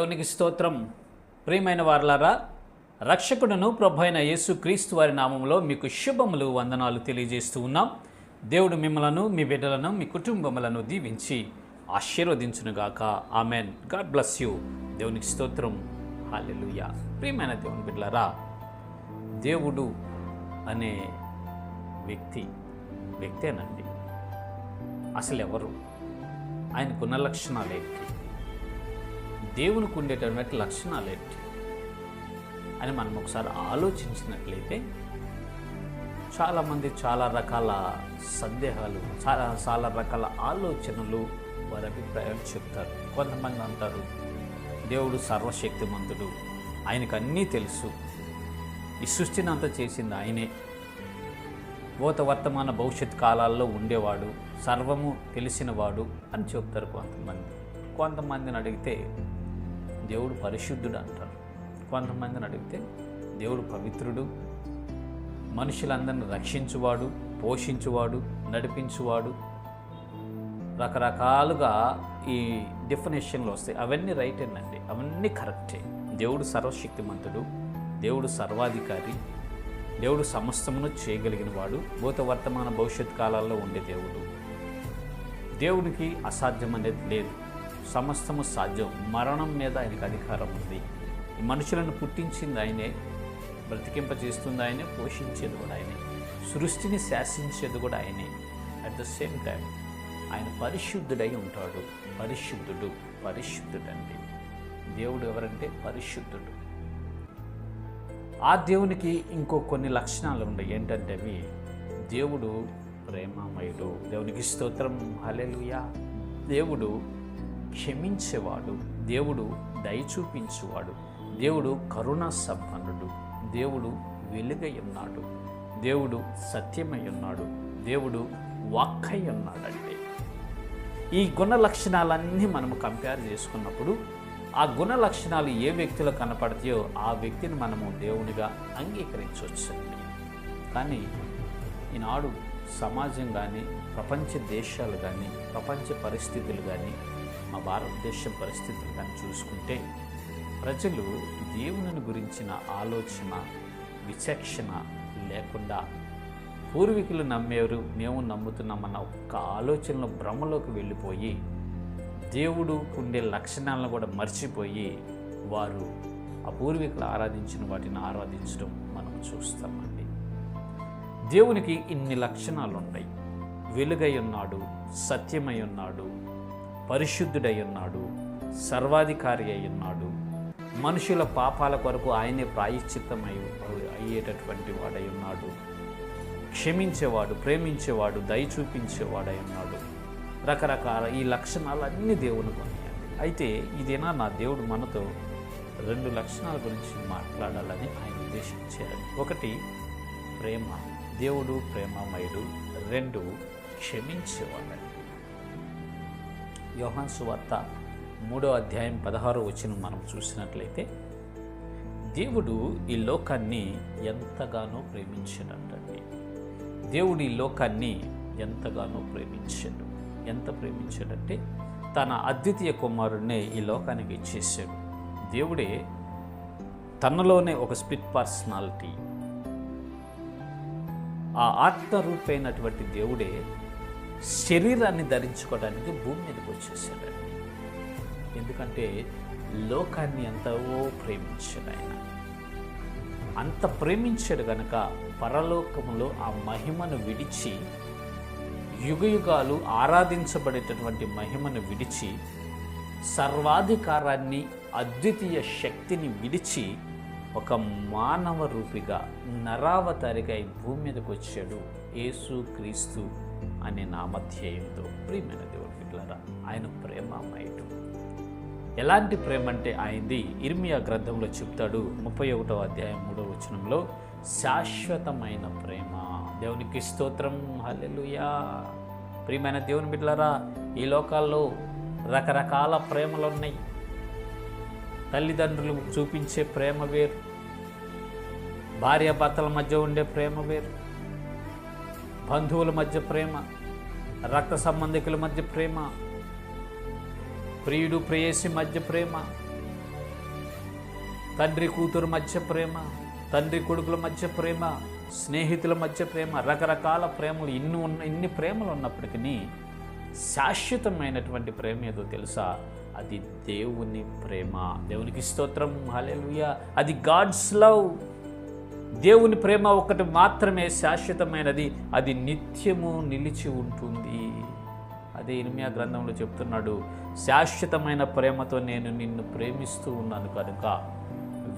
దేవునికి స్తోత్రం. ప్రియమైన వారలారా, రక్షకుడును ప్రభు అయిన యేసు క్రీస్తు వారి నామంలో మీకు శుభములు వందనాలు తెలియజేస్తూ ఉన్నాం. దేవుడు మిమ్మలను, మీ బిడ్డలను, మీ కుటుంబములను దీవించి ఆశీర్వదించునుగాక. ఆమెన్. God bless you. దేవునికి స్తోత్రం. హల్లెలూయా. ప్రియమైన దేవుని బిడ్డలారా, దేవుడు అనే వ్యక్తేనండి. అసలు ఎవరు? ఆయనకున్న లక్షణాలు ఏంటి? దేవునికి ఉండేటటువంటి లక్షణాలు ఏంటి అని మనం ఒకసారి ఆలోచించినట్లయితే చాలామంది చాలా రకాల సందేహాలు, చాలా రకాల ఆలోచనలు, వారి అభిప్రాయాలు చెప్తారు. కొంతమంది అంటారు దేవుడు సర్వశక్తిమంతుడు, ఆయనకు అన్నీ తెలుసు, ఈ సృష్టిని అంతా చేసింది ఆయనే, భూత వర్తమాన భవిష్యత్ కాలాల్లో ఉండేవాడు, సర్వము తెలిసినవాడు అని చెప్తారు కొంతమందిని అడిగితే దేవుడు పరిశుద్ధుడు అంటారు. కొంతమందిని అడిగితే దేవుడు పవిత్రుడు, మనుషులందరిని రక్షించువాడు, పోషించువాడు, నడిపించువాడు. రకరకాలుగా ఈ డెఫినేషన్లు వస్తాయి. అవన్నీ రైటేనండి, అవన్నీ కరెక్టే. దేవుడు సర్వశక్తిమంతుడు, దేవుడు సర్వాధికారి, దేవుడు సమస్తమును చేయగలిగిన వాడు, భూత వర్తమాన భవిష్యత్ కాలాల్లో ఉండే దేవుడు. దేవునికి అసాధ్యం అనేది లేదు, సమస్తము సాధ్యం. మరణం మీద ఆయనకు అధికారం ఉంది. ఈ మనుషులను పుట్టించింది ఆయనే, బ్రతికింపజేస్తుంది ఆయనే, పోషించేది కూడా ఆయనే, సృష్టిని శాసించేది కూడా ఆయనే. అట్ ద సేమ్ టైం ఆయన పరిశుద్ధుడై ఉంటాడు. పరిశుద్ధుడండి. దేవుడు ఎవరంటే పరిశుద్ధుడు. ఆ దేవునికి ఇంకో కొన్ని లక్షణాలు ఉన్నాయి. ఏంటంటే అవి, దేవుడు ప్రేమమయుడు. దేవునికి స్తోత్రం. హల్లెలూయా. దేవుడు క్షమించేవాడు, దేవుడు దయ చూపించేవాడు, దేవుడు కరుణా సంపన్నుడు, దేవుడు వెలుగై ఉన్నాడు, దేవుడు సత్యమై ఉన్నాడు, దేవుడు వాక్కై ఉన్నాడండి. ఈ గుణ లక్షణాలన్నీ మనం కంపేర్ చేసుకున్నప్పుడు ఆ గుణ లక్షణాలు ఏ వ్యక్తిలో కనపడతాయో ఆ వ్యక్తిని మనము దేవునిగా అంగీకరించవచ్చండి. కానీ ఈనాడు సమాజం కానీ, ప్రపంచ దేశాలు కానీ, ప్రపంచ పరిస్థితులు కానీ, మా భారతదేశం పరిస్థితులు కానీ చూసుకుంటే ప్రజలు దేవుని గురించిన ఆలోచన, విచక్షణ లేకుండా పూర్వీకులు నమ్మేవారు, మేము నమ్ముతున్నామన్న ఒక్క ఆలోచనలో భ్రమలోకి వెళ్ళిపోయి దేవుడు ఉండే లక్షణాలను కూడా మర్చిపోయి వారు ఆ పూర్వీకులు ఆరాధించిన వాటిని ఆరాధించడం మనం చూస్తామండి. దేవునికి ఇన్ని లక్షణాలు ఉన్నాయి. వెలుగై ఉన్నాడు, సత్యమై ఉన్నాడు, పరిశుద్ధుడై ఉన్నాడు, సర్వాధికారి అయి ఉన్నాడు, మనుషుల పాపాల కొరకు ఆయనే ప్రాయశ్చిత్తమై అయ్యేటటువంటి వాడై ఉన్నాడు, క్షమించేవాడు, ప్రేమించేవాడు, దయ చూపించేవాడై ఉన్నాడు. రకరకాల ఈ లక్షణాలన్నీ దేవునికి ఉన్నాయండి. అయితే ఇదేనా నా దేవుడు మనతో 2 లక్షణాల గురించి మాట్లాడాలని ఆయన ఉద్దేశించారు. ఒకటి ప్రేమ, దేవుడు ప్రేమమయుడు. 2 క్షమించేవాడు. యోహాను సువార్త 3వ అధ్యాయం 16వ వచనం మనం చూసినట్లయితే దేవుడు ఈ లోకాన్ని ఎంతగానో ప్రేమించాడంటండి. దేవుడు ఈ లోకాన్ని ఎంతగానో ప్రేమించాడు. ఎంత ప్రేమించాడంటే తన అద్వితీయ కుమారుడినే ఈ లోకానికి ఇచ్చేసాడు. దేవుడే తనలోనే ఒక స్ప్లిట్ పర్సనాలిటీ, ఆ ఆత్మరూపైనటువంటి దేవుడే శరీరాన్ని ధరించుకోవడానికి భూమి మీదకి వచ్చేసాడండి. ఎందుకంటే లోకాన్ని ఎంతో ప్రేమించాడు ఆయన. అంత ప్రేమించాడు కనుక పరలోకములో ఆ మహిమను విడిచి, యుగయుగాలు ఆరాధించబడేటటువంటి మహిమను విడిచి, సర్వాధికారాన్ని, అద్వితీయ శక్తిని విడిచి ఒక మానవ రూపిగా, నరావతారిగా ఈ భూమి మీదకి వచ్చాడు యేసు క్రీస్తు అనే నామధ్యేయంతో. ప్రియమైన దేవుని బిడ్డలారా, ఆయన ప్రేమమయుడు. ఎలాంటి ప్రేమ అంటే ఆయనది ఇర్మియా గ్రంథంలో చెప్తాడు 31వ అధ్యాయం 3వ వచనంలో, శాశ్వతమైన ప్రేమ. దేవునికి స్తోత్రం. హల్లెలూయా. ప్రియమైన దేవుని బిడ్డలారా, ఈ లోకాల్లో రకరకాల ప్రేమలు ఉన్నాయి. తల్లిదండ్రులు చూపించే ప్రేమ వేరు, భార్యాభర్తల మధ్య ఉండే ప్రేమ వేరు, బంధువుల మధ్య ప్రేమ, రక్త సంబంధికుల మధ్య ప్రేమ, ప్రియుడు ప్రేయసి మధ్య ప్రేమ, తండ్రి కూతురు మధ్య ప్రేమ, తండ్రి కొడుకుల మధ్య ప్రేమ, స్నేహితుల మధ్య ప్రేమ, రకరకాల ప్రేమలు ఇన్ని ప్రేమలు ఉన్నప్పటికీ శాశ్వతమైనటువంటి ప్రేమ ఏదో తెలుసా? అది దేవుని ప్రేమ. దేవునికి స్తోత్రం, హల్లెలూయా. అది గాడ్స్ లవ్. దేవుని ప్రేమ ఒకటి మాత్రమే శాశ్వతమైనది, అది నిత్యము నిలిచి ఉంటుంది. అదే ఇర్మీయా గ్రంథంలో చెప్తున్నాడు, శాశ్వతమైన ప్రేమతో నేను నిన్ను ప్రేమిస్తూ ఉన్నాను కనుక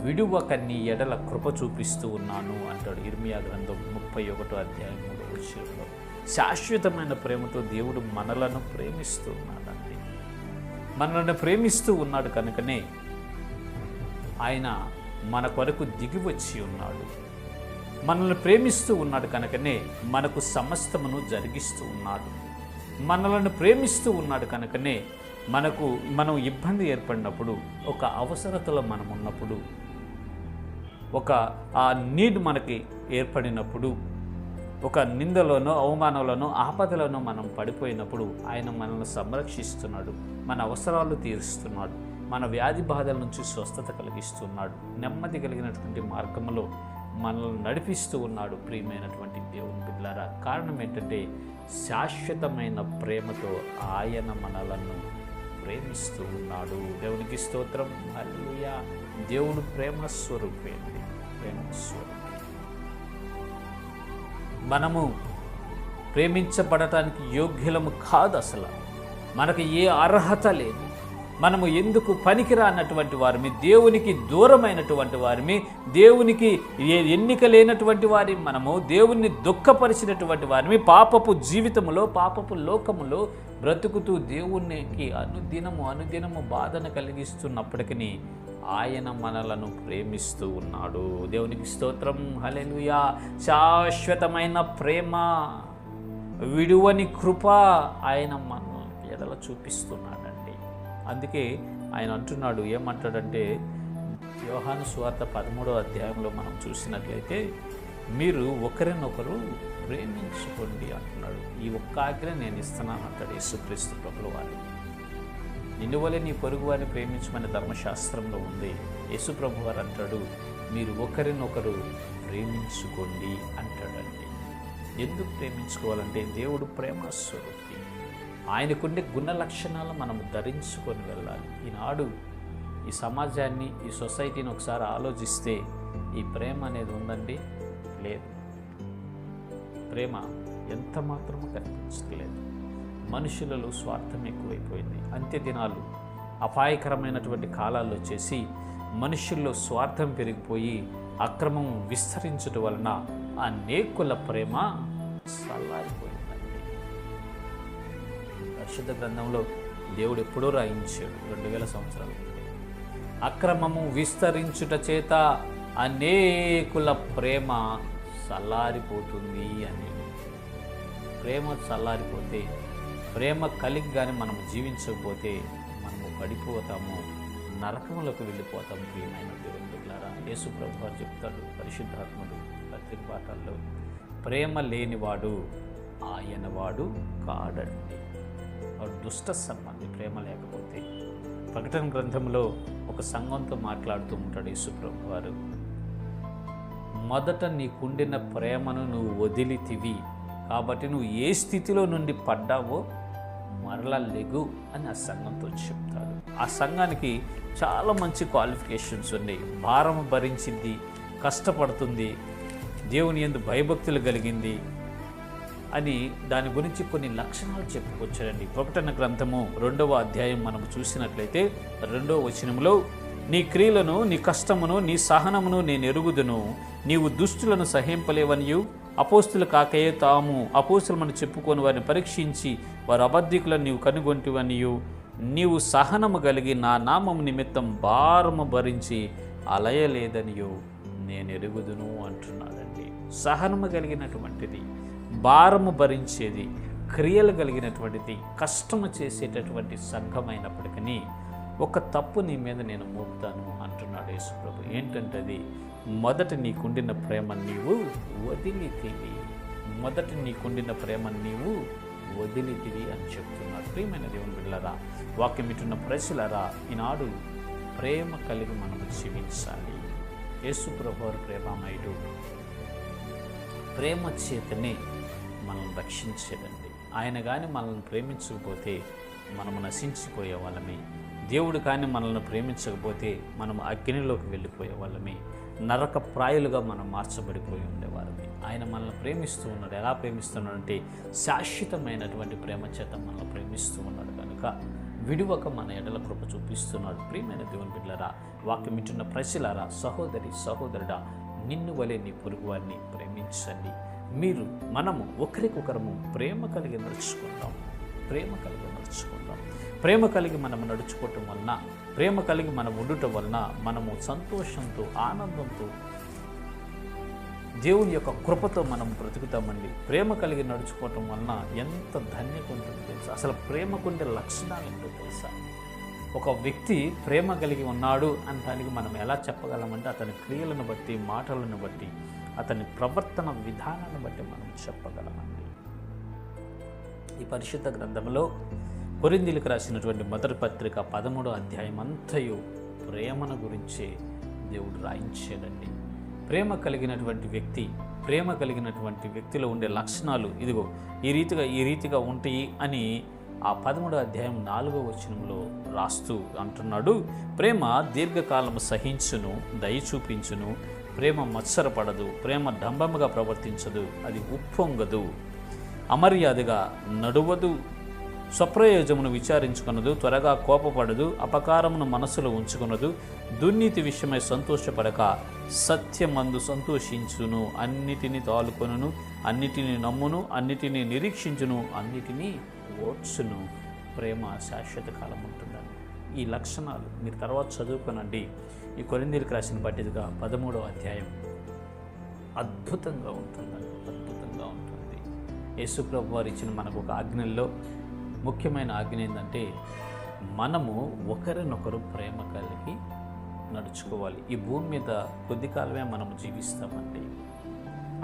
విడువక నీ ఎడల కృప చూపిస్తూ ఉన్నాను అంటాడు ఇర్మీయా గ్రంథం 31 అధ్యాయం 3వ వచనంలో. శాశ్వతమైన ప్రేమతో దేవుడు మనలను ప్రేమిస్తూ ఉన్నాడండి. మనల్ని ప్రేమిస్తూ ఉన్నాడు కనుకనే ఆయన మన కొరకు దిగి వచ్చి ఉన్నాడు. మనల్ని ప్రేమిస్తూ ఉన్నాడు కనుకనే మనకు సమస్తమును జరిగిస్తూ ఉన్నాడు. మనలను ప్రేమిస్తూ ఉన్నాడు కనుకనే మనం ఇబ్బంది ఏర్పడినప్పుడు, ఒక అవసరతలో మనం ఉన్నప్పుడు, ఒక ఆ నీడ్ మనకి ఏర్పడినప్పుడు, ఒక నిందలోనో అవమానంలోనో ఆపదలోనో మనం పడిపోయినప్పుడు ఆయన మనల్ని సంరక్షిస్తున్నాడు, మన అవసరాలు తీరుస్తున్నాడు, మన వ్యాధి బాధల నుంచి స్వస్థత కలిగిస్తున్నాడు, నెమ్మది కలిగినటువంటి మార్గంలో మనల్ని నడిపిస్తూ ఉన్నాడు. ప్రియమైనటువంటి దేవుని బిడ్డలారా, కారణం ఏంటంటే శాశ్వతమైన ప్రేమతో ఆయన మనలను ప్రేమిస్తూ ఉన్నాడు. దేవునికి స్తోత్రం, హల్లెలూయా. దేవుడు ప్రేమ స్వరూపి, ప్రేమ స్వరూపి. మనము ప్రేమించబడటానికి యోగ్యులము కాదు. అసలు మనకు ఏ అర్హత లేదు. మనము ఎందుకు పనికిరానటువంటి వారిని, దేవునికి దూరమైనటువంటి వారిని, దేవునికి ఎన్నిక లేనటువంటి వారి మనము దేవుణ్ణి దుఃఖపరిచినటువంటి వారిని, పాపపు జీవితములో, పాపపు లోకములో బ్రతుకుతూ దేవునికి అనుదినము బాధను కలిగిస్తున్నప్పటికీ ఆయన మనలను ప్రేమిస్తూ ఉన్నాడు. దేవునికి స్తోత్రం, హల్లెలూయా. శాశ్వతమైన ప్రేమ, విడువని కృప ఆయన మన ఎడల చూపిస్తున్నాడండి. అందుకే ఆయన అంటున్నాడు, ఏమంటాడంటే యోహాను సువార్త 13వ అధ్యాయంలో మనం చూసినట్లయితే, మీరు ఒకరినొకరు ప్రేమించుకోండి అంటున్నాడు. ఈ ఒక్క ఆజ్ఞ నేను ఇస్తున్నాను అంటాడు యేసుక్రీస్తు ప్రభువు వారు. నిన్ను వలె నీ పొరుగు వారిని ప్రేమించమని ధర్మశాస్త్రంలో ఉంది. యేసు ప్రభు వారు అంటాడు, మీరు ఒకరినొకరు ప్రేమించుకోండి అంటాడండి. ఎందుకు ప్రేమించుకోవాలంటే దేవుడు ప్రేమ స్వరూపి. ఆయనకుండే గుణ లక్షణాలు మనం ధరించుకొని వెళ్ళాలి. ఈనాడు ఈ సమాజాన్ని, ఈ సొసైటీని ఒకసారి ఆలోచిస్తే ఈ ప్రేమ అనేది ఉందండి? లేదు. ప్రేమ ఎంత మాత్రమూ కనిపించట్లేదు. మనుషులలో స్వార్థం ఎక్కువైపోయింది. అంత్య దినాలు, అపాయకరమైనటువంటి కాలాల్లో వచ్చేసి మనుషుల్లో స్వార్థం పెరిగిపోయి అక్రమం విస్తరించడం వలన అనేకుల ప్రేమ చల్లారిపోయిందండి. పరిశుద్ధ గ్రంథంలో దేవుడు ఎప్పుడో రాయించాడు, 2000 సంవత్సరాల క్రితం. అక్రమము విస్తరించుట చేత అనేకుల ప్రేమ చల్లారిపోతుంది అని. ప్రేమ చల్లారిపోతే, ప్రేమ కలిగి కానీ మనము జీవించకపోతే మనము పడిపోతాము, నరకములకు వెళ్ళిపోతాం. ప్రియమైన దేవుని బిడ్డలారా, యేసు ప్రభువు వారు చెప్తాడు పరిశుద్ధాత్ముడు పత్రిక పాఠాల్లో, ప్రేమ లేనివాడు ఆయన వాడు కాడండి. వాడు దుష్ట సంబంధి ప్రేమ లేకపోతే. ప్రకటన గ్రంథంలో ఒక సంఘంతో మాట్లాడుతూ ఉంటాడు యేసు ప్రభువు వారు, మొదట నీకుండిన ప్రేమను నువ్వు వదిలితివి, కాబట్టి నువ్వు ఏ స్థితిలో నుండి పడ్డావో మరలా లెగు అని ఆ సంఘంతో చెప్తాడు. ఆ సంఘానికి చాలా మంచి క్వాలిఫికేషన్స్ ఉన్నాయి. భారం భరించింది, కష్టపడుతుంది, దేవుని యందు భయభక్తులు కలిగింది అని దాని గురించి కొన్ని లక్షణాలు చెప్పుకొచ్చాడండి. ప్రకటన గ్రంథము 2వ అధ్యాయం మనం చూసినట్లయితే 2వ వచనంలో, నీ క్రియలను, నీ కష్టమును, నీ సహనమును నేను ఎరుగుదును, నీవు దుష్టులను సహింపలేవనియు, అపోస్తులు కాకయే తాము అపోస్తులమని చెప్పుకొని వారిని పరీక్షించి వారు అబద్ధికులను నీవు కనుగొంటివనియు, నీవు సహనము కలిగి నా నామము నిమిత్తం భారము భరించి అలయలేదనియు నేను ఎరుగుదును అంటున్నాడండి. సహనము కలిగినటువంటిది, భారము భరించేది, క్రియలు కలిగినటువంటిది, కష్టము చేసేటటువంటి సంఘమైనప్పటికీ ఒక తప్పు నీ మీద నేను మోపుతాను అంటున్నాడు యేసు ప్రభు. ఏంటంటే అది, మొదట నీకుండిన ప్రేమ నీవు వదిలితివి, మొదట నీకుండిన ప్రేమ నీవు వదిలితివి అని చెప్తున్నాడు. ప్రియమైన దేవుని బిడ్డలారా, వాక్యం ఇటున్న ప్రజలారా, ఈనాడు ప్రేమ కలిగి మనము జీవించాలి. యేసు ప్రభువారు ప్రేమామయుడు. ప్రేమ చేతనే మనల్ని రక్షించాడండి. ఆయన కానీ మనల్ని ప్రేమించకపోతే మనము నశించిపోయే వాళ్ళమే. దేవుడు కానీ మనల్ని ప్రేమించకపోతే మనం అగ్నిలోకి వెళ్ళిపోయే వాళ్ళమే. నరక ప్రాయులుగా మనం మార్చబడిపోయి ఉండేవారమే. ఆయన మనల్ని ప్రేమిస్తూ ఉన్నాడు. ఎలా ప్రేమిస్తున్నాడంటే శాశ్వతమైనటువంటి ప్రేమ చేత మనల్ని ప్రేమిస్తూ ఉన్నాడు కనుక విడువక మన ఎడల కృప చూపిస్తున్నాడు. ప్రియమైన దేవుని బిడ్డలారా, వాక్యం వింటున్న ప్రజలారా, సహోదరి సహోదరుడా, నిన్ను వలె నీ పొరుగువారిని ప్రేమించండి. మనము ఒకరికొకరము ప్రేమ కలిగి నడుచుకుందాం. ప్రేమ కలిగి మనం నడుచుకోవటం వలన, ప్రేమ కలిగి మనం ఉండటం వలన మనము సంతోషంతో, ఆనందంతో, దేవుని యొక్క కృపతో మనం బ్రతుకుతామండి. ప్రేమ కలిగి నడుచుకోవటం వలన ఎంత ధన్యత ఉంటుందో తెలుసా? అసలు ప్రేమకుండే లక్షణాలు ఏంటో తెలుసా? ఒక వ్యక్తి ప్రేమ కలిగి ఉన్నాడు అనడానికి మనం ఎలా చెప్పగలమంటే అతని క్రియలను బట్టి, మాటలను బట్టి, అతని ప్రవర్తన విధానాన్ని బట్టి మనం చెప్పగలమండి. ఈ పరిశుద్ధ గ్రంథంలో కొరింథీయులకు రాసినటువంటి మొదటి పత్రిక 13వ అధ్యాయం అంతయు ప్రేమను గురించి దేవుడు రాయించాడండి. ప్రేమ కలిగినటువంటి వ్యక్తిలో ఉండే లక్షణాలు ఇదిగో ఈ రీతిగా ఉంటాయి అని ఆ 13వ అధ్యాయం 4వ వచనంలో రాస్తూ అంటున్నాడు. ప్రేమ దీర్ఘకాలము సహించును, దయ చూపించును, ప్రేమ మత్సరపడదు, ప్రేమ డంబముగా ప్రవర్తించదు, అది ఉప్పొంగదు, అమర్యాదగా నడువదు, స్వప్రయోజమును విచారించుకున్నదు, త్వరగా కోపపడదు, అపకారమును మనసులో ఉంచుకున్నదు, దుర్నీతి విషయమై సంతోషపడక సత్యమందు సంతోషించును, అన్నిటినీ తాలుకొనును, అన్నిటినీ నమ్మును, అన్నిటినీ నిరీక్షించును, అన్నిటినీ ఓర్చును. ప్రేమ శాశ్వత కాలం ఉంటుందని ఈ లక్షణాలు మీరు తర్వాత చదువుకోనండి. ఈ కొరింథీయులకు రాసిన పత్రిక 13వ అధ్యాయం అద్భుతంగా ఉంటుందండి, అద్భుతంగా ఉంటుంది. యేసు ప్రభువు వారు ఇచ్చిన మనకు ఒక ఆజ్ఞల్లో ముఖ్యమైన ఆజ్ఞ ఏంటంటే మనము ఒకరినొకరు ప్రేమ కలిగి నడుచుకోవాలి. ఈ భూమి మీద కొద్ది కాలమే మనము జీవిస్తామండి.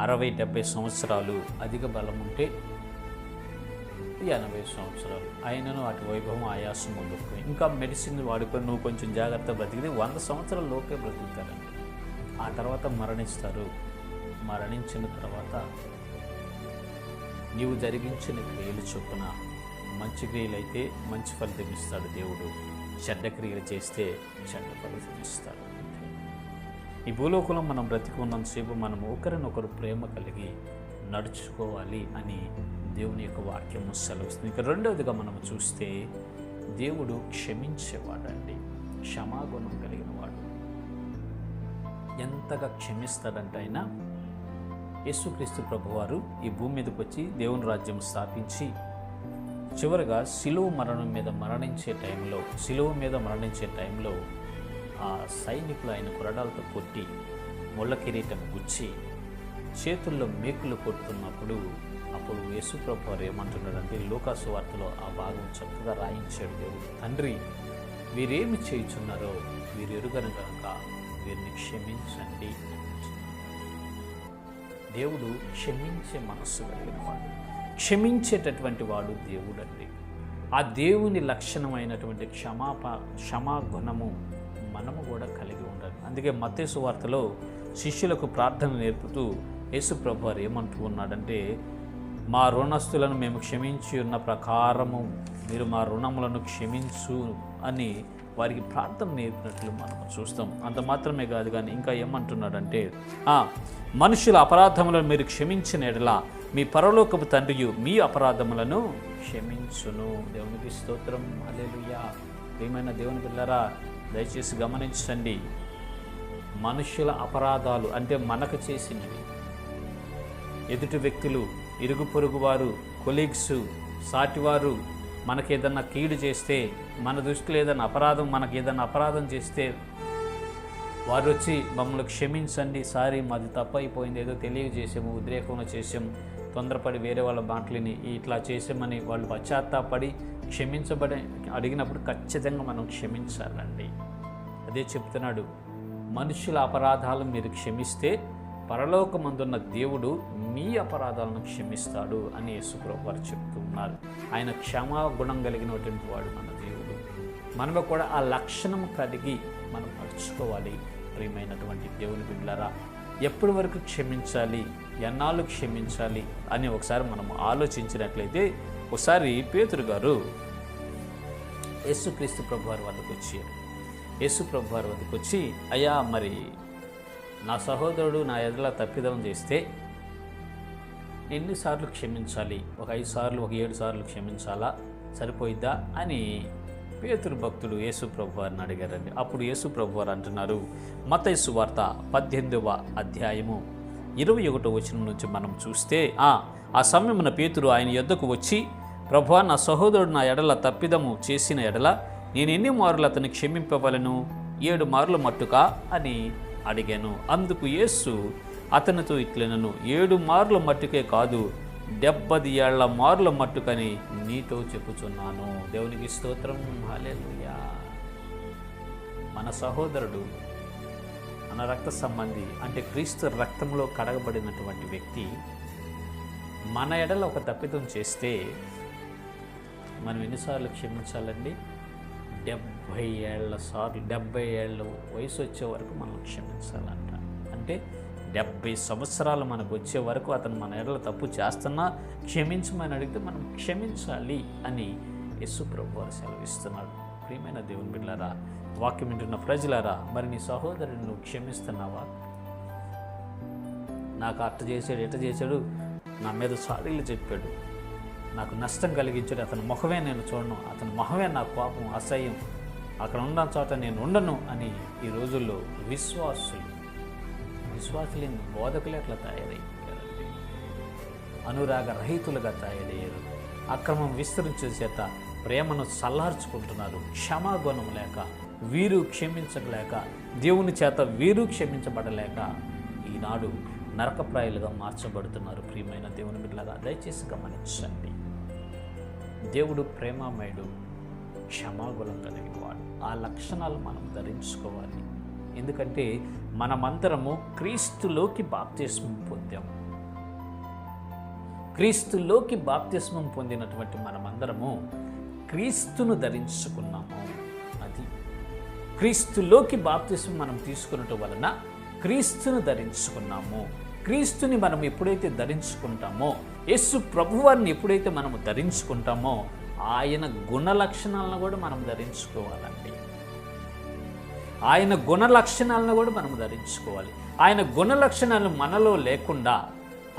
60-70 సంవత్సరాలు అధిక బలం ఉంటే 80 సంవత్సరాలు అయినను వాటి వైభవం ఆయాసం ఉండకపోయి ఇంకా మెడిసిన్ వాడుకొని నువ్వు కొంచెం జాగ్రత్త బ్రతికితే 100 సంవత్సరాల లోపే బ్రతుకుతారండి. ఆ తర్వాత మరణిస్తారు. మరణించిన తర్వాత నీవు జరిగించిన క్రియలు చొప్పున మంచి క్రియలు అయితే మంచి ఫలితం ఇస్తాడు దేవుడు, చెడ్డ క్రియలు చేస్తే చెడ్డ ఫలితం ఇస్తాడు. ఈ భూలోకంలో మనం బ్రతికున్నంతసేపు మనం ఒకరినొకరు ప్రేమ కలిగి నడుచుకోవాలి అని దేవుని యొక్క వాక్యం సెలవుస్తుంది. ఇక రెండవదిగా మనం చూస్తే దేవుడు క్షమించేవాడండి, క్షమాగుణం కలిగిన వాడు. ఎంతగా క్షమిస్తాడంటే ఆయన యేసుక్రీస్తు ప్రభువారు ఈ భూమి మీదకి వచ్చి దేవుని రాజ్యం స్థాపించి చివరిగా శిలువ మీద మరణించే టైంలో ఆ సైనికులు ఆయన కొరడాలతో కొట్టి ముళ్ళ కిరీటం గుచ్చి చేతుల్లో మేకులు కొడుతున్నప్పుడు అప్పుడు యేసు ప్రభువారు ఏమంటున్నాడంటే లూకాసు వార్తలో ఆ భాగం చక్కగా రాయించాడు దేవుడు. తండ్రి, వీరేమి చేయుచున్నారో వీరు ఎరుగను కనుక వీరిని క్షమించండి. దేవుడు క్షమించే మనస్సు కలిగిన వాడు, క్షమించేటటువంటి వాడు దేవుడు అండి. ఆ దేవుని లక్షణమైనటువంటి క్షమాగుణము మనము కూడా కలిగి ఉండాలి. అందుకే మత్తయి సువార్తలో శిష్యులకు ప్రార్థన నేర్పుతూ యేసు ప్రభువారు ఏమంటూ ఉన్నాడంటే మా రుణస్తులను మేము క్షమించి ఉన్న ప్రకారము మీరు మా రుణములను క్షమించు అని వారికి ప్రార్థన నేర్పినట్లు మనం చూస్తాం. అంత మాత్రమే కాదు కానీ ఇంకా ఏమంటున్నాడంటే మనుషుల అపరాధములను మీరు క్షమించిన ఎడల మీ పరలోకపు తండ్రియు మీ అపరాధములను క్షమించును. దేవునికి స్తోత్రం, హల్లెలూయా. ప్రియమైన దేవుని పిల్లరా, దయచేసి గమనించండి. మనుషుల అపరాధాలు అంటే మనకు చేసినవి, ఎదుటి వ్యక్తులు, ఇరుగు పొరుగు వారు, కొలీగ్స్, సాటివారు మనకేదన్నా కీడు చేస్తే, మన దృష్టిలో ఏదైనా అపరాధం చేస్తే వారు వచ్చి మమ్మల్ని క్షమించండి, సారీ మాది తప్పు అయిపోయింది, ఏదో తెలియజేసాము, ఉద్రేకంలో చేసాము, తొందరపడి వేరే వాళ్ళ మాటలని ఇట్లా చేసామని వాళ్ళు పశ్చాత్తాపడి అడిగినప్పుడు ఖచ్చితంగా మనం క్షమించాలండి. అదే చెప్తున్నాడు, మనుషుల అపరాధాలు మీరు క్షమిస్తే పరలోకమందున్న దేవుడు మీ అపరాధాలను క్షమిస్తాడు అని యేసుప్రభువు వారు చెప్తూ ఉన్నారు. ఆయన క్షమాగుణం కలిగినటువంటి వాడు మన దేవుడు. మనలో కూడా ఆ లక్షణం కలిగి మనం నడుచుకోవాలి. ప్రియమైనటువంటి దేవుని బిడ్డలారా, ఎప్పటి వరకు క్షమించాలి, ఎన్నాళ్ళు క్షమించాలి అని ఒకసారి మనం ఆలోచించినట్లయితే, ఒకసారి పేతురు గారు యేసుక్రీస్తు ప్రభువారి వద్దకు వచ్చారు. యేసు ప్రభువారి వద్దకు వచ్చి, అయ్యా, మరి నా సహోదరుడు నా ఎదుట తప్పిదం చేస్తే ఎన్నిసార్లు క్షమించాలి? ఒక 5 సార్లు, ఒక 7 సార్లు క్షమించాలా? సరిపోయిద్దా అని పేతురు భక్తుడు యేసు ప్రభువారిని అడిగారండి. అప్పుడు యేసు ప్రభువారు అంటున్నారు, మత్తయి సువార్త 18వ అధ్యాయము 21వ వచనం నుంచి మనం చూస్తే, ఆ సమయమున పేతురు ఆయన యొద్దకు వచ్చి, ప్రభువా, నా సహోదరుడు నా ఎడల తప్పిదము చేసిన ఎడల నేను ఎన్ని మార్లు అతన్ని క్షమింపవలను? 7 మార్లు మట్టుకా అని అడిగాను. అందుకు యేసు అతనితో ఇట్లనను, 7 మార్లు మట్టుకే కాదు, 70 ఏళ్ల మార్ల మట్టుకని నీతో చెప్పుచున్నాను. దేవునికి స్తోత్రం. హల్లెలూయా. మన సహోదరుడు, మన రక్త సంబంధి, అంటే క్రీస్తు రక్తంలో కడగబడినటువంటి వ్యక్తి మన ఎడల ఒక తప్పిదం చేస్తే మనం ఎన్నిసార్లు క్షమించాలండి? 70 ఏళ్ళ వయసు వచ్చే వరకు మనం క్షమించాలంట. అంటే 70 సంవత్సరాలు మనకు వచ్చే వరకు అతను మన ఎడల తప్పు చేస్తున్నా క్షమించమని అడిగితే మనం క్షమించాలి అని యేసు ప్రభువారు సెలవిస్తున్నాడు. ప్రియమైన దేవుని బిడ్డలారా, వాక్యం వింటున్న ప్రజలారా, మరి నీ సహోదరుని నువ్వు క్షమిస్తున్నావా? నాకు అట్ట చేశాడు, ఎట్ట చేశాడు, నా మీద సారీలు చెప్పాడు, నాకు నష్టం కలిగించాడు, అతని ముఖమే నేను చూడను, అతని ముఖమే నాకు కోపం, అసహ్యం, అక్కడ ఉన్న చోట నేను ఉండను అని ఈ రోజుల్లో విశ్వాసులేని బోధకులు ఎట్లా తయారయ్యారండి? అనురాగ రహితులుగా తయారయ్యారు. అక్రమం విస్తరించే చేత ప్రేమను సల్లార్చుకుంటున్నారు. క్షమాగుణం లేక, వీరు క్షమించలేక, దేవుని చేత వీరు క్షమించబడలేక ఈనాడు నరకప్రాయులుగా మార్చబడుతున్నారు. ప్రియమైన దేవుని బిడ్డలారా, దయచేసి గమనించండి. దేవుడు ప్రేమామయుడు, క్షమాగుణం కలిగినవాడు. ఆ లక్షణాలు మనం ధరించుకోవాలి. ఎందుకంటే మనమందరము క్రీస్తులోకి బాప్తిస్మం పొందాం. క్రీస్తులోకి బాప్తిస్మం పొందినటువంటి మనమందరము క్రీస్తును ధరించుకున్నాము. అది క్రీస్తులోకి బాప్తిస్మం మనం తీసుకున్నట్టు వలన క్రీస్తును ధరించుకున్నాము. క్రీస్తుని మనం ఎప్పుడైతే ధరించుకుంటామో, యేసు ప్రభువారిని ఎప్పుడైతే మనము ధరించుకుంటామో, ఆయన గుణ లక్షణాలను కూడా మనం ధరించుకోవాలండి. ఆయన గుణ లక్షణాలను కూడా మనం ధరించుకోవాలి. ఆయన గుణ లక్షణాలు మనలో లేకుండా,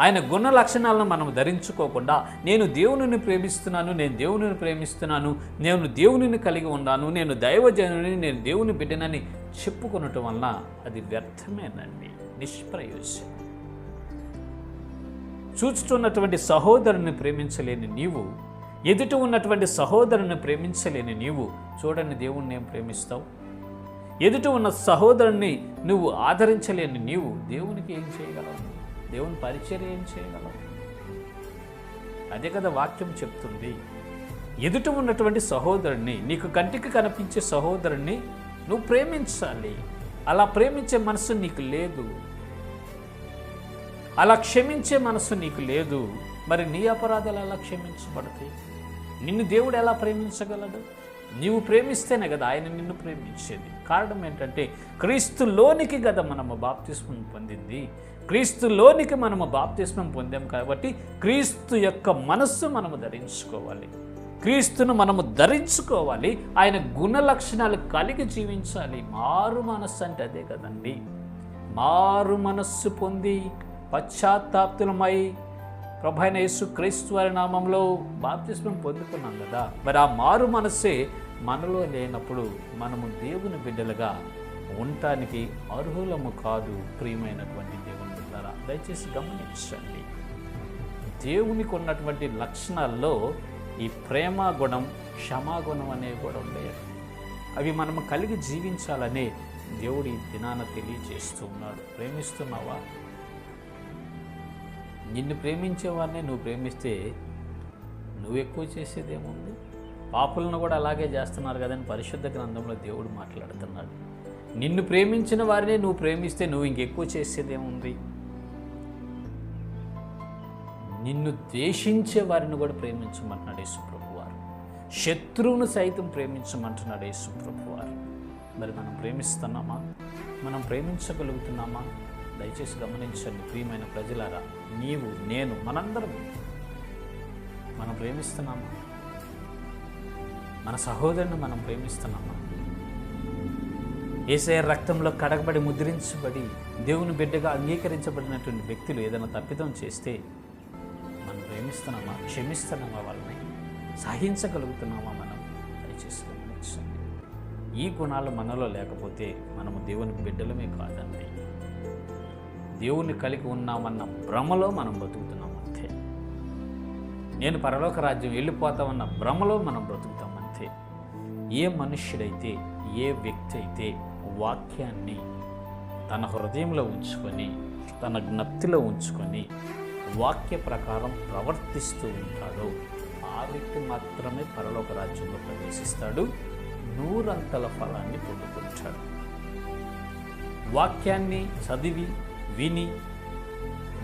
ఆయన గుణ లక్షణాలను మనం ధరించుకోకుండా, నేను దేవునిని ప్రేమిస్తున్నాను, నేను దేవునిని ప్రేమిస్తున్నాను, నేను దేవునిని కలిగి ఉన్నాను, నేను దైవజనుని, నేను దేవుని బిడ్డనని చెప్పుకునటం వలన అది వ్యర్థమేనండి, నిష్ప్రయోజనం. చూచుతున్నటువంటి సహోదరుని ప్రేమించలేని నీవు, ఎదుట ఉన్నటువంటి సహోదరుని ప్రేమించలేని నీవు, చూడని దేవుణ్ణి ఏం ప్రేమిస్తావు? ఎదుట ఉన్న సహోదరుని నువ్వు ఆదరించలేని నీవు దేవునికి ఏం చేయగలవు? దేవుని పరిచర్య ఏం చేయగలవు? అదే కదా వాక్యం చెప్తుంది. ఎదుట ఉన్నటువంటి సహోదరుని, నీకు కంటికి కనిపించే సహోదరుని నువ్వు ప్రేమించాలి. అలా ప్రేమించే మనసు నీకు లేదు, అలా క్షమించే మనసు నీకు లేదు. మరి నీ అపరాధాలు ఎలా క్షమించబడతాయి? నిన్ను దేవుడు ఎలా ప్రేమించగలడు? నీవు ప్రేమిస్తేనే కదా ఆయన నిన్ను ప్రేమించేది. కారణం ఏంటంటే క్రీస్తులోనికి కదా మనము బాప్తిస్మం పొందింది. క్రీస్తులోనికి మనము బాప్తిస్మం పొందాం కాబట్టి క్రీస్తు యొక్క మనస్సు మనము ధరించుకోవాలి. క్రీస్తును మనము ధరించుకోవాలి. ఆయన గుణ లక్షణాలు కలిగి జీవించాలి. మారు మనస్సు అంటే అదే కదండి. మారు మనస్సు పొంది పశ్చాత్తాప్తులమై ప్రభువైన యేసుక్రీస్తు వారి నామంలో బాప్తిస్మం పొందుకున్నాం కదా. మరి ఆ మారు మనస్సే మనలో లేనప్పుడు మనము దేవుని బిడ్డలుగా ఉండటానికి అర్హులము కాదు. ప్రియమైనటువంటి దేవుని బిడ్డలారా, దయచేసి గమనించండి. దేవునికి ఉన్నటువంటి లక్షణాల్లో ఈ ప్రేమ గుణం, క్షమాగుణం అనేవి కూడా ఉన్నాయి. అవి మనము కలిగి జీవించాలనే దేవుడి దినాన తెలియజేస్తూ ఉన్నాడు. ప్రేమిస్తున్నావా? నిన్ను ప్రేమించేవారిని నువ్వు ప్రేమిస్తే నువ్వు ఎక్కువ చేసేదేముంది? పాపులను కూడా అలాగే చేస్తున్నారు కదని పరిశుద్ధ గ్రంథంలో దేవుడు మాట్లాడుతున్నాడు. నిన్ను ప్రేమించిన వారిని నువ్వు ప్రేమిస్తే నువ్వు ఇంకెక్కువ చేసేదేముంది? నిన్ను ద్వేషించే వారిని కూడా ప్రేమించమంటున్నాడు యేసు ప్రభువారు. శత్రువును సైతం ప్రేమించమంటున్నాడు యేసు ప్రభువారు. మరి మనం ప్రేమిస్తున్నామా? మనం ప్రేమించగలుగుతున్నామా? దయచేసి గమనించండి ప్రియమైన ప్రజలారా, నీవు, నేను, మనందరం మనం ప్రేమిస్తున్నామా? మన సహోదరుని మనం ప్రేమిస్తున్నామా? యేసయ్య రక్తంలో కడగబడి ముద్రించబడి దేవుని బిడ్డగా అంగీకరించబడినటువంటి వ్యక్తులు ఏదైనా తప్పిదం చేస్తే మనం ప్రేమిస్తున్నామా? క్షమిస్తున్నామా? వాళ్ళని సహించగలుగుతున్నామా? మనం దయచేసి గమనించండి. ఈ గుణాలు మనలో లేకపోతే మనము దేవుని బిడ్డలమే కాదండి. దేవుని కలిగి ఉన్నామన్న భ్రమలో మనం బతుకుతున్నాం అంతే. నేను పరలోక రాజ్యం వెళ్ళిపోతామన్న భ్రమలో మనం బ్రతుకుతాం అంతే. ఏ మనుష్యుడైతే, ఏ వ్యక్తి అయితే వాక్యాన్ని తన హృదయంలో ఉంచుకొని, తన జ్ఞప్తిలో ఉంచుకొని వాక్య ప్రకారం ప్రవర్తిస్తూ ఉంటాడో ఆ వ్యక్తి మాత్రమే పరలోక రాజ్యంలో ప్రవేశిస్తాడు, 100 ఫలాన్ని పొందుకుంటాడు. వాక్యాన్ని చదివి విని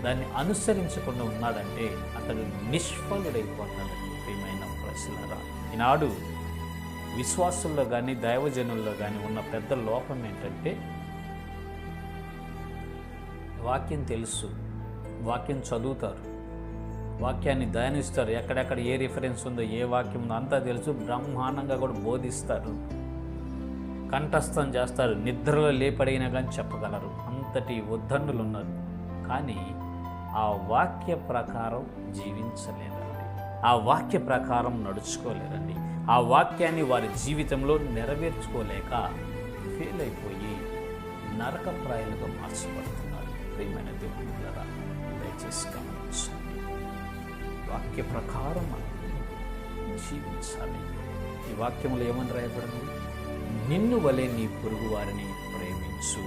దాన్ని అనుసరించకుండా ఉన్నాడంటే అతడు నిష్ఫలుడైపోతాడని ప్రియమైన ప్రజలారా. ఈనాడు విశ్వాసుల్లో కానీ దైవజనుల్లో కానీ ఉన్న పెద్ద లోపం ఏంటంటే వాక్యం తెలుసు, వాక్యం చదువుతారు, వాక్యాన్ని ధ్యానిస్తారు, ఎక్కడెక్కడ ఏ రిఫరెన్స్ ఉందో, ఏ వాక్యం ఉందో అంతా తెలుసు, బ్రహ్మాండంగా కూడా బోధిస్తారు, కంఠస్థం చేస్తారు, నిద్రలో లేపడినా కానీ చెప్పగలరు, అంతటి ఉద్దండులు ఉన్నారు. కానీ ఆ వాక్య ప్రకారం జీవించలేరండి, ఆ వాక్య ప్రకారం నడుచుకోలేరండి, ఆ వాక్యాన్ని వారి జీవితంలో నెరవేర్చుకోలేక ఫెయిల్ అయిపోయి నరకప్రాయాలుగా మార్చబడుతున్నారు. ప్రియమైన దేవుని బిడ్డలారా, దయచేసి గమనించండి. వాక్య ప్రకారం మనం జీవించాలి. ఈ వాక్యంలో ఏమని రాయబడింది? నిన్ను వలె నీ పొరుగు వారిని ప్రేమించు,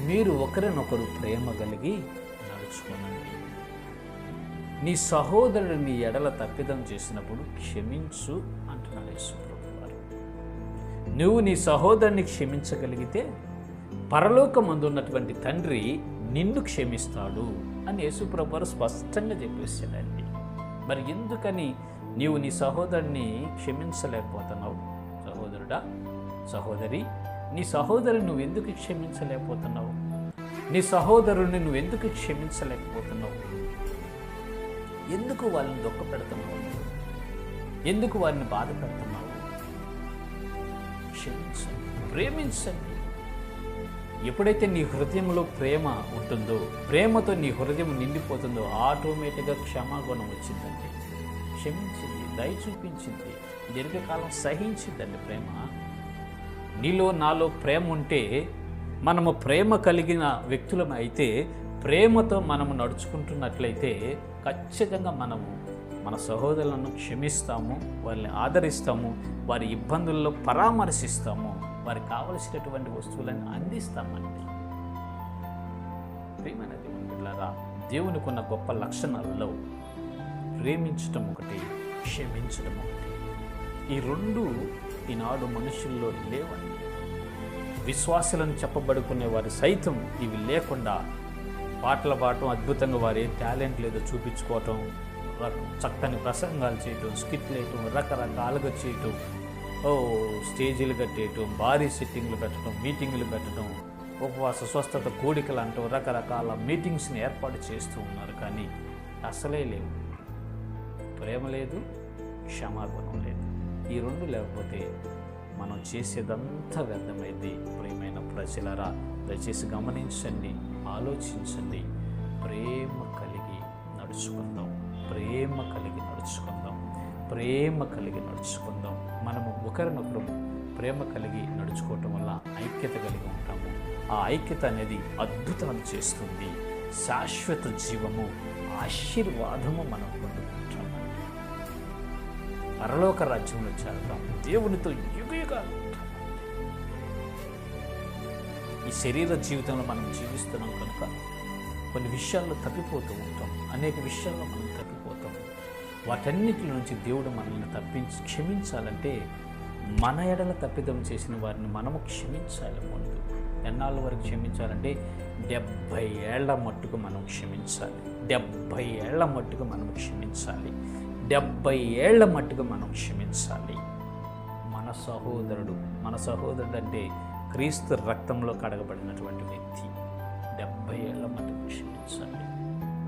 మీరు ఒకరినొకరు ప్రేమ కలిగి నడుచుకోనండి. నీ సహోదరుడు నీ ఎడల తప్పిదం చేసినప్పుడు క్షమించు అంటున్నాడు యేసుప్రభు వారు. నువ్వు నీ సహోదరుని క్షమించగలిగితే పరలోకమందున్నటువంటి తండ్రి నిన్ను క్షమిస్తాడు అని యేసుప్రభు వారు స్పష్టంగా చెప్పేశాడండి. మరి ఎందుకని నీవు నీ సహోదరుని క్షమించలేకపోతున్నావు? సహోదరుడా, సహోదరి, నీ సహోదరుని నువ్వు ఎందుకు క్షమించలేకపోతున్నావు? నీ సహోదరుని నువ్వు ఎందుకు క్షమించలేకపోతున్నావు? ఎందుకు వాళ్ళని దుఃఖ పెడుతున్నావు? ఎందుకు వారిని బాధ పెడుతున్నావు? క్షమించండి, ప్రేమించండి. ఎప్పుడైతే నీ హృదయంలో ప్రేమ ఉంటుందో, ప్రేమతో నీ హృదయం నిండిపోతుందో ఆటోమేటిక్గా క్షమాగుణం వచ్చిందండి. క్షమించింది, దయ చూపించింది, దీర్ఘకాలం సహించిందండి ప్రేమ. నీలో నాలో ప్రేమ ఉంటే, మనము ప్రేమ కలిగిన వ్యక్తులం అయితే, ప్రేమతో మనము నడుచుకుంటున్నట్లయితే ఖచ్చితంగా మనము మన సహోదరులను క్షమిస్తాము, వారిని ఆదరిస్తాము, వారి ఇబ్బందుల్లో పరామర్శిస్తాము, వారికి కావలసినటువంటి వస్తువులను అందిస్తామండి. ప్రియమైన దేవుని బిడ్డలారా, దేవునికి ఉన్న గొప్ప లక్షణాలలో ప్రేమించడం ఒకటి, క్షమించడం ఒకటి. ఈ రెండు ఈనాడు మనుషుల్లో లేవండి. విశ్వాసులను చెప్పబడుకునే వారు సైతం ఇవి లేకుండా పాటలు పాడటం, అద్భుతంగా వారి టాలెంట్ లేదో చూపించుకోవటం, చక్కని ప్రసంగాలు చేయటం, స్కిట్లు వేయటం, రకరకాలుగా చేయటం, స్టేజీలు కట్టేయటం, భారీ సిట్టింగ్లు పెట్టడం, మీటింగులు పెట్టడం, ఉపవాస స్వస్థత కోడికలు అంటూ రకరకాల మీటింగ్స్ని ఏర్పాటు చేస్తూ ఉన్నారు. కానీ అసలే లేవు. ప్రేమ లేదు, క్షమాగుణం లేదు. ఈ రెండు లేకపోతే మనం చేసేదంతా వ్యర్థమైంది. ప్రియమైన ప్రజలారా, దయచేసి గమనించండి, ఆలోచించండి. ప్రేమ కలిగి నడుచుకుందాం, ప్రేమ కలిగి నడుచుకుందాం, ప్రేమ కలిగి నడుచుకుందాం. మనము ఒకరినొకరు ప్రేమ కలిగి నడుచుకోవటం వల్ల ఐక్యత కలిగి ఉంటాము. ఆ ఐక్యత అనేది అద్భుతాలు చేస్తుంది. శాశ్వత జీవము, ఆశీర్వాదము మనం పొందుకుంటాము. పరలోక రాజ్యంలో చేరతాం, దేవునితో యుగయుగాలు ఉంటాం. ఈ శరీర జీవితంలో మనం జీవిస్తున్నాం కనుక కొన్ని విషయాల్లో తప్పిపోతూ ఉంటాం, అనేక విషయాల్లో మనం తప్పిపోతాం. వాటన్నిటి నుంచి దేవుడు మనల్ని క్షమించాలంటే మన ఎడల తప్పిదం చేసిన వారిని మనము క్షమించాలి. ముందు ఎన్నాళ్ళ వరకు క్షమించాలంటే 70 ఏళ్ల మట్టుకు మనం క్షమించాలి. 70 ఏళ్ల మట్టుకు మనం క్షమించాలి. 70 ఏళ్ల మట్టుకు మనం క్షమించాలి. మన సహోదరుడు. మన సహోదరుడు అంటే క్రీస్తు రక్తంలో కడగబడినటువంటి వ్యక్తి 70 ఏళ్ల మటుకు క్షమించండి.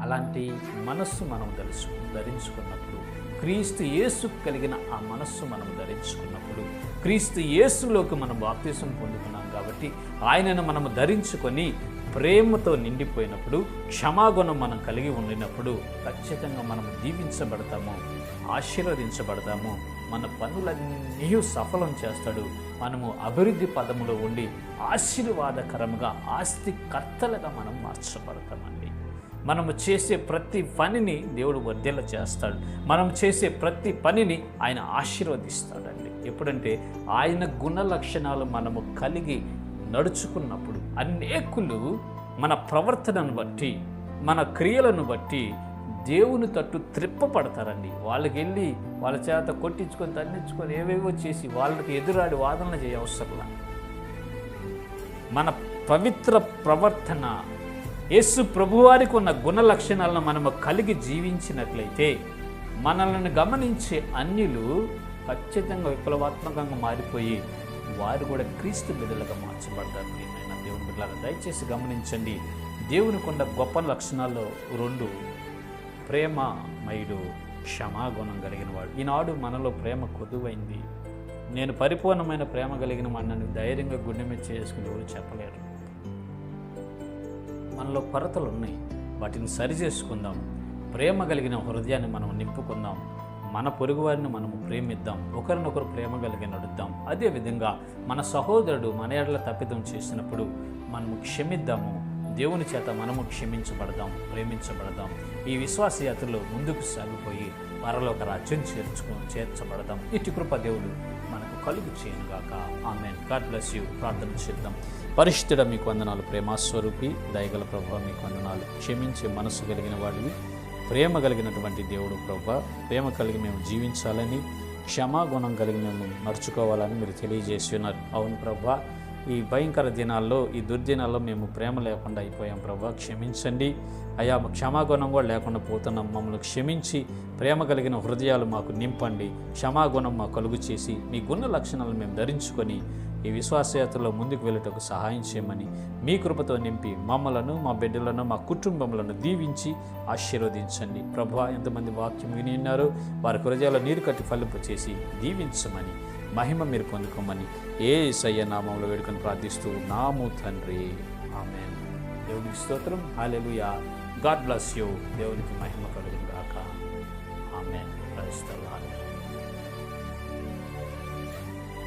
అలాంటి మనస్సు మనం ధరించుకున్నప్పుడు, క్రీస్తు యేసు కలిగిన ఆ మనస్సు మనం ధరించుకున్నప్పుడు, క్రీస్తు యేసులోకి మనం బాప్తిసం పొందుకున్నాం కాబట్టి ఆయనను మనము ధరించుకొని ప్రేమతో నిండిపోయినప్పుడు, క్షమాగుణం మనం కలిగి ఉండినప్పుడు ఖచ్చితంగా మనం దీవించబడతాము, ఆశీర్వదించబడతాము. మన పనులన్నీ సఫలం చేస్తాడు. మనము అభివృద్ధి పదములో ఉండి ఆశీర్వాదకరముగా ఆస్తికర్తలుగా మనం మార్చబడతామండి. మనము చేసే ప్రతి పనిని దేవుడు వర్ధెల చేస్తాడు. మనం చేసే ప్రతి పనిని ఆయన ఆశీర్వదిస్తాడండి. ఎప్పుడంటే ఆయన గుణ లక్షణాలు మనము కలిగి నడుచుకున్నప్పుడు అనేకులు మన ప్రవర్తనను బట్టి, మన క్రియలను బట్టి దేవుని తట్టు త్రిప్పపడతారండి. వాళ్ళకి వెళ్ళి వాళ్ళ చేత కొట్టించుకొని తండించుకొని ఏవేవో చేసి వాళ్ళకి ఎదురాడి వాదనలు చేయ అవసరంలా. మన పవిత్ర ప్రవర్తన, యేసు ప్రభువారికి ఉన్న గుణ లక్షణాలను మనము కలిగి జీవించినట్లయితే మనల్ని గమనించే అన్యులు ఖచ్చితంగా విప్లవాత్మకంగా మారిపోయి వారు కూడా క్రీస్తు బిడ్డలుగా మార్చబడతారు. ఏమైనా దేవుని బిడ్డలాగా దయచేసి గమనించండి. దేవునికి ఉన్న గొప్ప లక్షణాల్లో 2, ప్రేమమయుడు, క్షమాగుణం కలిగిన వాడు. ఈనాడు మనలో ప్రేమ కొదువైంది. నేను పరిపూర్ణమైన ప్రేమ కలిగిన వాడిని ధైర్యంగా గుండె మీద చేసుకుని ఎవరు చెప్పలేరు. మనలో కొరతలు ఉన్నాయి, వాటిని సరి చేసుకుందాం. ప్రేమ కలిగిన హృదయాన్ని మనం నింపుకుందాం. మన పొరుగువారిని మనము ప్రేమిద్దాం, ఒకరినొకరు ప్రేమ కలిగి నడుద్దాం. అదేవిధంగా మన సహోదరుడు మన ఎడల తప్పిదం చేసినప్పుడు మనము క్షమిద్దాము. దేవుని చేత మనము క్షమించబడదాం, ప్రేమించబడదాం. ఈ విశ్వాస యాత్రలో ముందుకు సాగిపోయి పరలోక రాజ్యం చేర్చబడదాం. ఇటు కృప దేవుడు మనకు కలుగు చేయనుగాక. ఆమేన్. God bless you. ప్రార్థన చేద్దాం. పరిశుద్ధుడ మీకు వందనాలు, ప్రేమాస్వరూపి, దయగల ప్రభువా మీకు వందనాలు. క్షమించే మనసు కలిగిన వాడివి, ప్రేమ కలిగినటువంటి దేవుడు ప్రభువా. ప్రేమ కలిగి మేము జీవించాలని, క్షమాగుణం కలిగి మేము నడుచుకోవాలని మీరు తెలియజేసి ఉన్నారు. అవును ప్రభువా, ఈ భయంకర దినాల్లో, ఈ దుర్దినాల్లో మేము ప్రేమ లేకుండా అయిపోయాం ప్రభువా. క్షమించండి అయా. క్షమాగుణం కూడా లేకుండా పోతున్నాం. మమ్మల్ని క్షమించి ప్రేమ కలిగిన హృదయాలు మాకు నింపండి. క్షమాగుణం మాకు కలుగు చేసి మీ గుణ లక్షణాలను మేము ధరించుకొని ఈ విశ్వాసయాత్రలో ముందుకు వెళ్ళటకు సహాయం చేయమని మీ కృపతో నింపి మమ్మలను, మా బిడ్డలను, మా కుటుంబములను దీవించి ఆశీర్వదించండి ప్రభువా. ఎంతమంది వాక్యం విని ఉన్నారో వారి హృదయాల నీరు కట్టి ఫలింపు చేసి దీవించమని, మహిమ మీరు పొందుకోమని యేసయ్య నామములో వేడుకొని ప్రార్థిస్తూ నాము తండ్రి. ఆమేన్. దేవునికి స్తోత్రం. హల్లెలూయా. God bless you. దేవునికి మహిమ కలుగును గాక. ఆమేన్. Praise the lord.